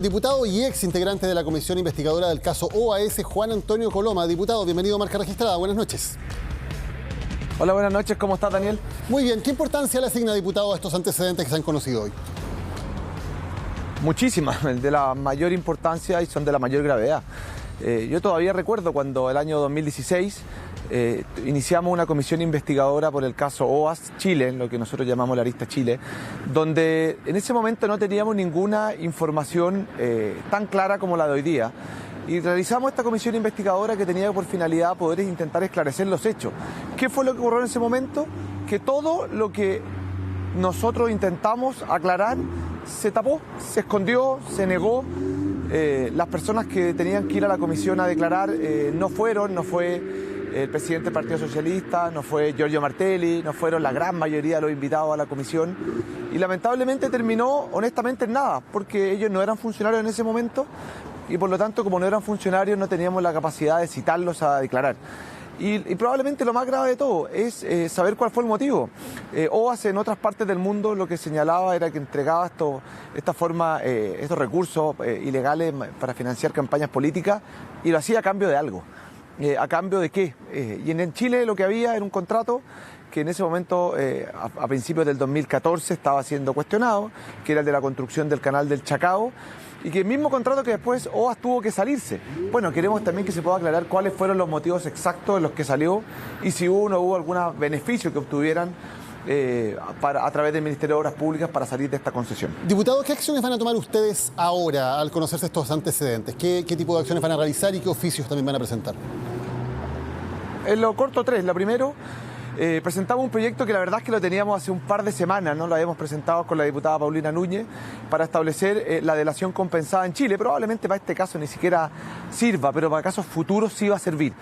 Diputado y ex integrante de la comisión investigadora del caso OAS, Juan Antonio Coloma. Diputado, bienvenido a Marca Registrada. Buenas noches. Hola, buenas noches. ¿Cómo está, Daniel? Muy bien. ¿Qué importancia le asigna, diputado, a estos antecedentes que se han conocido hoy? Muchísimas, de la mayor importancia y son de la mayor gravedad. Yo todavía recuerdo cuando el año 2016 iniciamos una comisión investigadora por el caso OAS Chile, lo que nosotros llamamos la arista Chile, donde en ese momento no teníamos ninguna información tan clara como la de hoy día. Y realizamos esta comisión investigadora que tenía por finalidad poder intentar esclarecer los hechos. ¿Qué fue lo que ocurrió en ese momento? Que todo lo que nosotros intentamos aclarar se tapó, se escondió, se negó. Las personas que tenían que ir a la comisión a declarar no fueron, no fue el presidente del Partido Socialista, no fue Giorgio Martelli, no fueron la gran mayoría de los invitados a la comisión. Y lamentablemente terminó honestamente en nada, porque ellos no eran funcionarios en ese momento y por lo tanto, como no eran funcionarios, no teníamos la capacidad de citarlos a declarar. Y probablemente lo más grave de todo es saber cuál fue el motivo. OAS en otras partes del mundo lo que señalaba era que entregaba estos recursos ilegales para financiar campañas políticas y lo hacía a cambio de algo. ¿A cambio de qué? Y en Chile lo que había era un contrato que en ese momento, a principios del 2014, estaba siendo cuestionado, que era el de la construcción del canal del Chacao, y que el mismo contrato que después OAS tuvo que salirse. Bueno, queremos también que se pueda aclarar cuáles fueron los motivos exactos en los que salió y si hubo o no hubo algún beneficio que obtuvieran a través del Ministerio de Obras Públicas para salir de esta concesión. Diputado, ¿qué acciones van a tomar ustedes ahora al conocerse estos antecedentes? ¿Qué tipo de acciones van a realizar y qué oficios también van a presentar? En lo corto, tres. Lo primero, presentamos un proyecto que la verdad es que lo teníamos hace un par de semanas, ¿no? Lo habíamos presentado con la diputada Paulina Núñez para establecer la delación compensada en Chile. Probablemente para este caso ni siquiera sirva, pero para casos futuros sí va a servir,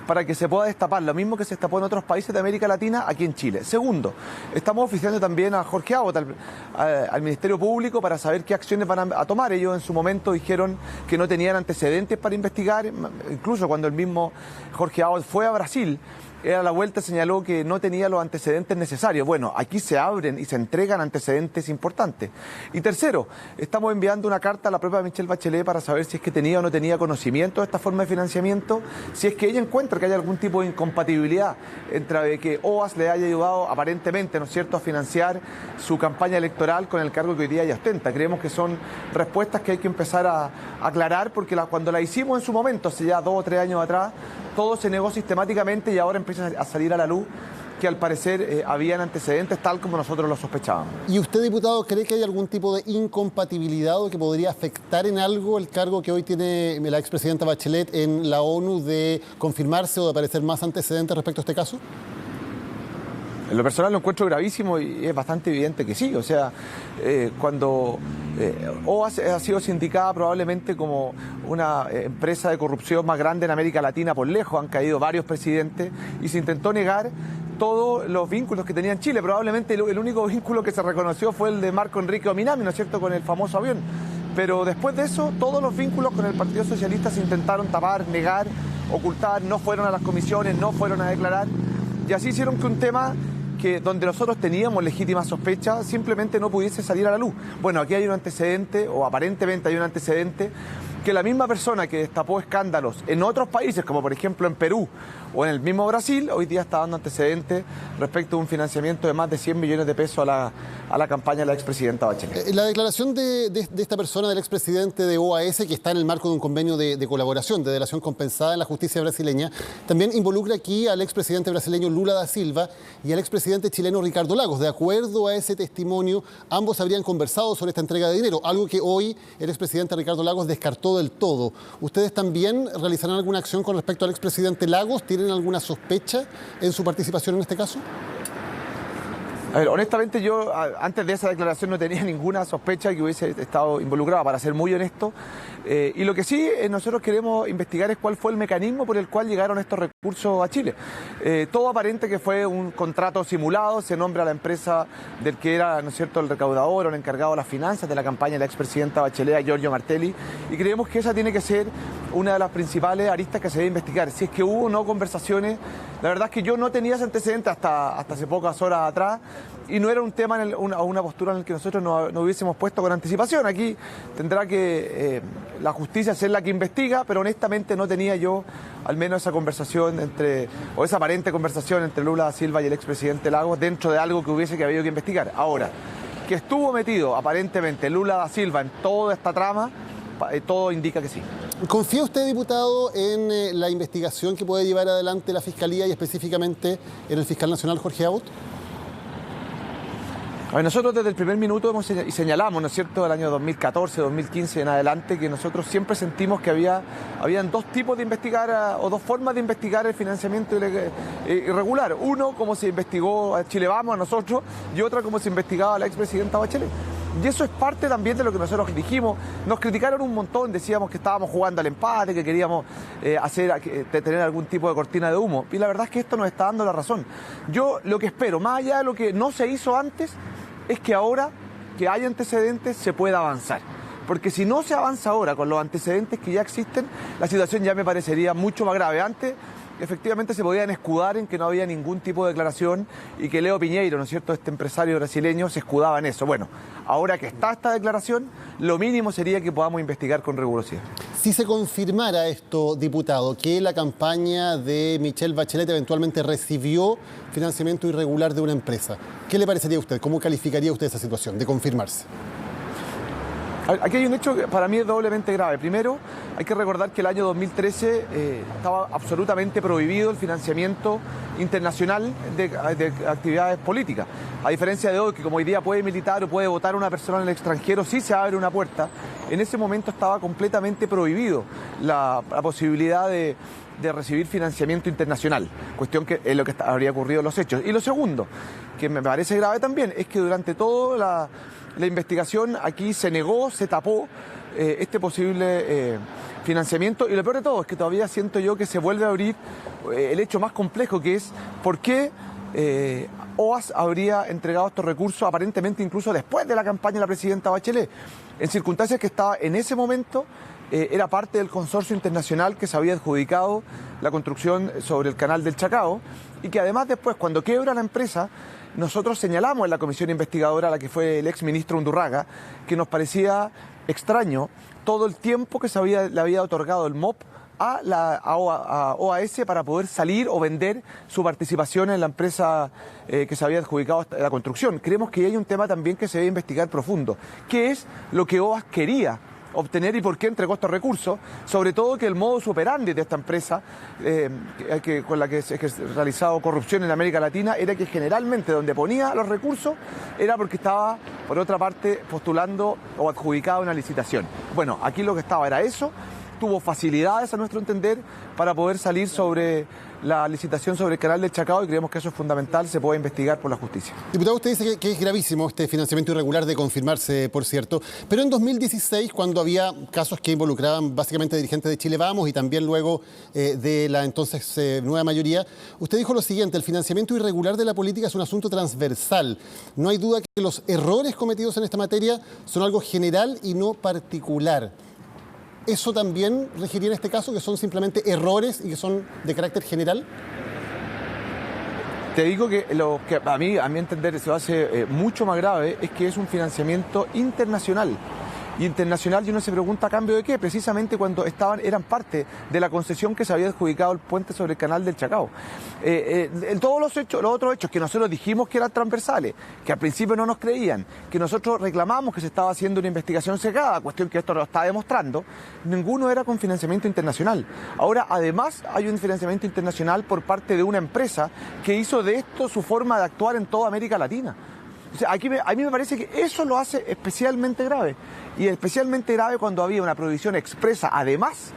para que se pueda destapar lo mismo que se destapó en otros países de América Latina, aquí en Chile. Segundo, estamos oficiando también a Jorge Abot, al Ministerio Público, para saber qué acciones van a tomar. Ellos en su momento dijeron que no tenían antecedentes para investigar, incluso cuando el mismo Jorge Abot fue a Brasil, a la vuelta señaló que no tenía los antecedentes necesarios. Bueno, aquí se abren y se entregan antecedentes importantes. Y tercero, estamos enviando una carta a la propia Michelle Bachelet para saber si es que tenía o no tenía conocimiento de esta forma de financiamiento, si es que ella encuentra que hay algún tipo de incompatibilidad entre que OAS le haya ayudado aparentemente, ¿no es cierto?, a financiar su campaña electoral con el cargo que hoy día ella ostenta. Creemos que son respuestas que hay que empezar a aclarar, porque cuando la hicimos en su momento, hace ya 2 o 3 años atrás, todo se negó sistemáticamente y ahora empieza a salir a la luz que al parecer habían antecedentes tal como nosotros lo sospechábamos. ¿Y usted, diputado, cree que hay algún tipo de incompatibilidad o que podría afectar en algo el cargo que hoy tiene la expresidenta Bachelet en la ONU de confirmarse o de aparecer más antecedentes respecto a este caso? En lo personal lo encuentro gravísimo y es bastante evidente que sí. O sea, cuando OAS ha sido sindicada probablemente como una empresa de corrupción más grande en América Latina por lejos, han caído varios presidentes y se intentó negar todos los vínculos que tenía en Chile. Probablemente el único vínculo que se reconoció fue el de Marco Enrique Ominami, ¿no es cierto?, con el famoso avión. Pero después de eso, todos los vínculos con el Partido Socialista se intentaron tapar, negar, ocultar, no fueron a las comisiones, no fueron a declarar. Y así hicieron que un tema donde nosotros teníamos legítima sospecha simplemente no pudiese salir a la luz. Bueno, aquí hay un antecedente, o aparentemente hay un antecedente, que la misma persona que destapó escándalos en otros países, como por ejemplo en Perú o en el mismo Brasil, hoy día está dando antecedentes respecto a un financiamiento de más de 100 millones de pesos a la campaña de la expresidenta Bachelet. La declaración de esta persona, del expresidente de OAS, que está en el marco de un convenio de colaboración, de delación compensada en la justicia brasileña, también involucra aquí al expresidente brasileño Lula da Silva y al expresidente chileno Ricardo Lagos. De acuerdo a ese testimonio, ambos habrían conversado sobre esta entrega de dinero, algo que hoy el expresidente Ricardo Lagos descartó del todo. ¿Ustedes también realizarán alguna acción con respecto al expresidente Lagos? ¿Tienen alguna sospecha en su participación en este caso? A ver, honestamente yo antes de esa declaración no tenía ninguna sospecha de que hubiese estado involucrado, para ser muy honesto. Y lo que sí nosotros queremos investigar es cuál fue el mecanismo por el cual llegaron estos recursos a Chile. Todo aparente que fue un contrato simulado, se nombra a la empresa del que era, ¿no es cierto?, el recaudador o el encargado de las finanzas de la campaña de la expresidenta Bachelet, Giorgio Martelli, y creemos que esa tiene que ser una de las principales aristas que se debe investigar. Si es que hubo o no conversaciones, la verdad es que yo no tenía ese antecedente hasta hace pocas horas atrás y no era un tema, una postura en la que nosotros no hubiésemos puesto con anticipación. Aquí tendrá que la justicia ser la que investiga, pero honestamente no tenía yo al menos esa conversación o esa aparente conversación entre Lula da Silva y el expresidente Lagos dentro de algo que hubiese que habido que investigar. Ahora, que estuvo metido aparentemente Lula da Silva en toda esta trama, todo indica que sí. ¿Confía usted, diputado, en la investigación que puede llevar adelante la Fiscalía y específicamente en el fiscal nacional Jorge Abot? A ver, nosotros desde el primer minuto señalamos, ¿no es cierto?, del año 2014, 2015 en adelante, que nosotros siempre sentimos que habían dos tipos de investigar o dos formas de investigar el financiamiento irregular. Uno, como se investigó a Chile Vamos, a nosotros, y otra, como se investigaba a la expresidenta Bachelet. Y eso es parte también de lo que nosotros dijimos. Nos criticaron un montón, decíamos que estábamos jugando al empate, que queríamos tener algún tipo de cortina de humo. Y la verdad es que esto nos está dando la razón. Yo lo que espero, más allá de lo que no se hizo antes, es que ahora que hay antecedentes se pueda avanzar. Porque si no se avanza ahora con los antecedentes que ya existen, la situación ya me parecería mucho más grave. Antes, efectivamente, se podían escudar en que no había ningún tipo de declaración y que Leo Piñeiro, ¿no es cierto?, este empresario brasileño, se escudaba en eso. Bueno, ahora que está esta declaración, lo mínimo sería que podamos investigar con rigurosidad. Si se confirmara esto, diputado, que la campaña de Michelle Bachelet eventualmente recibió financiamiento irregular de una empresa, ¿qué le parecería a usted? ¿Cómo calificaría usted esa situación de confirmarse? Aquí hay un hecho que para mí es doblemente grave. Primero, hay que recordar que el año 2013 estaba absolutamente prohibido el financiamiento internacional de actividades políticas. A diferencia de hoy, que como hoy día puede militar o puede votar una persona en el extranjero, sí se abre una puerta. En ese momento estaba completamente prohibido la posibilidad de recibir financiamiento internacional, cuestión que es lo que habría ocurrido en los hechos. Y lo segundo, que me parece grave también, es que durante toda la investigación aquí se negó, se tapó este posible financiamiento, y lo peor de todo es que todavía siento yo que se vuelve a abrir el hecho más complejo, que es por qué OAS habría entregado estos recursos aparentemente incluso después de la campaña de la presidenta Bachelet, en circunstancias que estaba en ese momento era parte del consorcio internacional que se había adjudicado la construcción sobre el canal del Chacao, y que además después, cuando quiebra la empresa, nosotros señalamos en la comisión investigadora a la que fue el exministro Undurraga que nos parecía extraño todo el tiempo que le había otorgado el MOP a OAS para poder salir o vender su participación en la empresa que se había adjudicado la construcción. Creemos que hay un tema también que se debe investigar profundo. ¿Qué es lo que OAS quería obtener y por qué entregó estos recursos? Sobre todo que el modus operandi de esta empresa con la que se ha realizado corrupción en América Latina era que generalmente donde ponía los recursos era porque estaba, por otra parte, postulando o adjudicado una licitación. Bueno, aquí lo que estaba era eso. Tuvo facilidades, a nuestro entender, para poder salir sobre la licitación sobre el canal del Chacao, y creemos que eso es fundamental, se puede investigar por la justicia. Diputado, usted dice que es gravísimo este financiamiento irregular, de confirmarse, por cierto, pero en 2016, cuando había casos que involucraban básicamente dirigentes de Chile Vamos y también luego de la entonces nueva mayoría, usted dijo lo siguiente: el financiamiento irregular de la política es un asunto transversal. No hay duda que los errores cometidos en esta materia son algo general y no particular. ¿Eso también regiría en este caso, que son simplemente errores y que son de carácter general? Te digo que lo que a mi entender se hace mucho más grave es que es un financiamiento internacional. Y internacional, y uno se pregunta a cambio de qué, precisamente cuando eran parte de la concesión que se había adjudicado el puente sobre el canal del Chacao. Todos los otros hechos que nosotros dijimos que eran transversales, que al principio no nos creían, que nosotros reclamamos que se estaba haciendo una investigación cegada, cuestión que esto lo está demostrando, ninguno era con financiamiento internacional. Ahora, además, hay un financiamiento internacional por parte de una empresa que hizo de esto su forma de actuar en toda América Latina. O sea, a mí me parece que eso lo hace especialmente grave. Y especialmente grave cuando había una prohibición expresa, además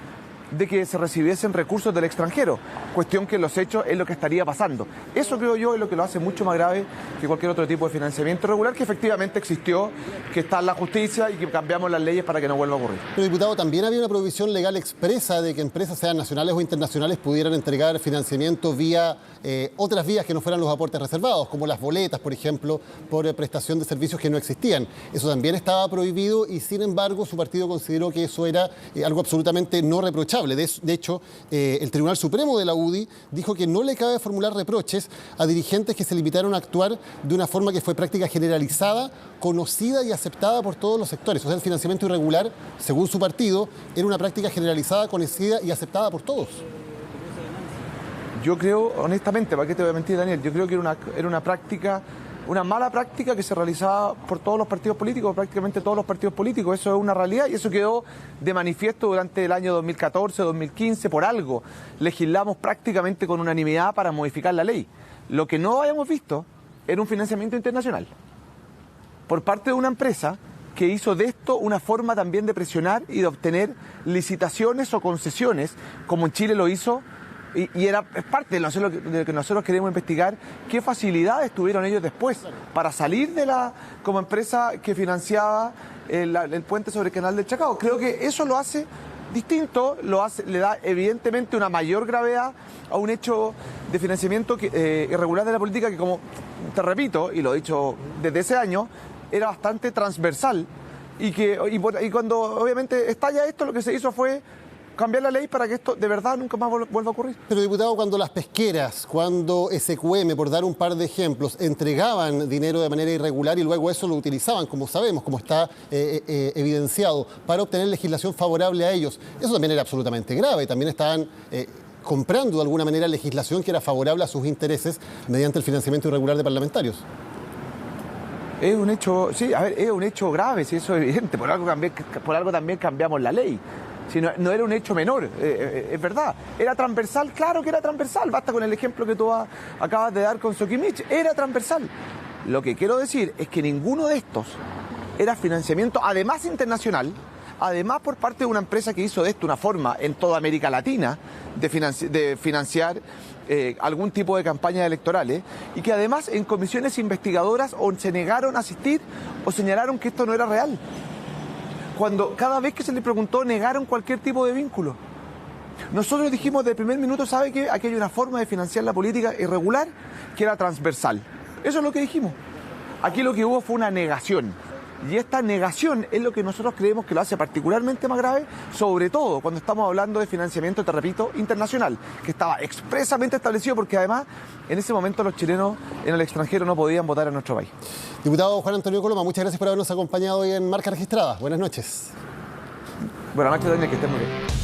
de que se recibiesen recursos del extranjero, cuestión que en los hechos es lo que estaría pasando. Eso, creo yo, es lo que lo hace mucho más grave que cualquier otro tipo de financiamiento irregular que efectivamente existió, que está en la justicia y que cambiamos las leyes para que no vuelva a ocurrir. Pero, diputado, también había una prohibición legal expresa de que empresas, sean nacionales o internacionales, pudieran entregar financiamiento vía otras vías que no fueran los aportes reservados, como las boletas, por ejemplo, por prestación de servicios que no existían. Eso también estaba prohibido y, sin embargo, su partido consideró que eso era algo absolutamente no reprochable. irreprochable. De hecho, el Tribunal Supremo de la UDI dijo que no le cabe formular reproches a dirigentes que se limitaron a actuar de una forma que fue práctica generalizada, conocida y aceptada por todos los sectores. O sea, el financiamiento irregular, según su partido, era una práctica generalizada, conocida y aceptada por todos. Yo creo, honestamente, ¿para qué te voy a mentir, Daniel? Yo creo que era una práctica, una mala práctica que se realizaba por todos los partidos políticos, prácticamente todos los partidos políticos. Eso es una realidad y eso quedó de manifiesto durante el año 2014, 2015, por algo. Legislamos prácticamente con unanimidad para modificar la ley. Lo que no habíamos visto era un financiamiento internacional por parte de una empresa que hizo de esto una forma también de presionar y de obtener licitaciones o concesiones, como en Chile lo hizo. Y es parte de lo que nosotros queremos investigar, qué facilidades tuvieron ellos después para salir como empresa que financiaba el puente sobre el canal del Chacao. Creo que eso lo hace distinto, le da evidentemente una mayor gravedad a un hecho de financiamiento irregular de la política que, como te repito, y lo he dicho desde ese año, era bastante transversal y cuando obviamente estalla esto, lo que se hizo fue cambiar la ley para que esto de verdad nunca más vuelva a ocurrir. Pero, diputado, cuando las pesqueras, cuando SQM, por dar un par de ejemplos, entregaban dinero de manera irregular y luego eso lo utilizaban, como sabemos, como está evidenciado, para obtener legislación favorable a ellos, eso también era absolutamente grave. También estaban comprando de alguna manera legislación que era favorable a sus intereses mediante el financiamiento irregular de parlamentarios. Es un hecho, sí, a ver, es un hecho grave, si eso es evidente, por algo también cambiamos la ley. Si no era un hecho menor, es verdad. ¿Era transversal? Claro que era transversal. Basta con el ejemplo que tú acabas de dar con Sokimich. Era transversal. Lo que quiero decir es que ninguno de estos era financiamiento, además internacional, además por parte de una empresa que hizo de esto una forma en toda América Latina de financiar algún tipo de campañas electorales y que además en comisiones investigadoras o se negaron a asistir o señalaron que esto no era real. Cuando cada vez que se le preguntó negaron cualquier tipo de vínculo. Nosotros dijimos desde el primer minuto, ¿sabe qué? Aquí hay una forma de financiar la política irregular que era transversal. Eso es lo que dijimos. Aquí lo que hubo fue una negación. Y esta negación es lo que nosotros creemos que lo hace particularmente más grave, sobre todo cuando estamos hablando de financiamiento, te repito, internacional, que estaba expresamente establecido porque además en ese momento los chilenos en el extranjero no podían votar en nuestro país. Diputado Juan Antonio Coloma, muchas gracias por habernos acompañado hoy en Marca Registrada. Buenas noches. Buenas noches, Daniel, que estés muy bien.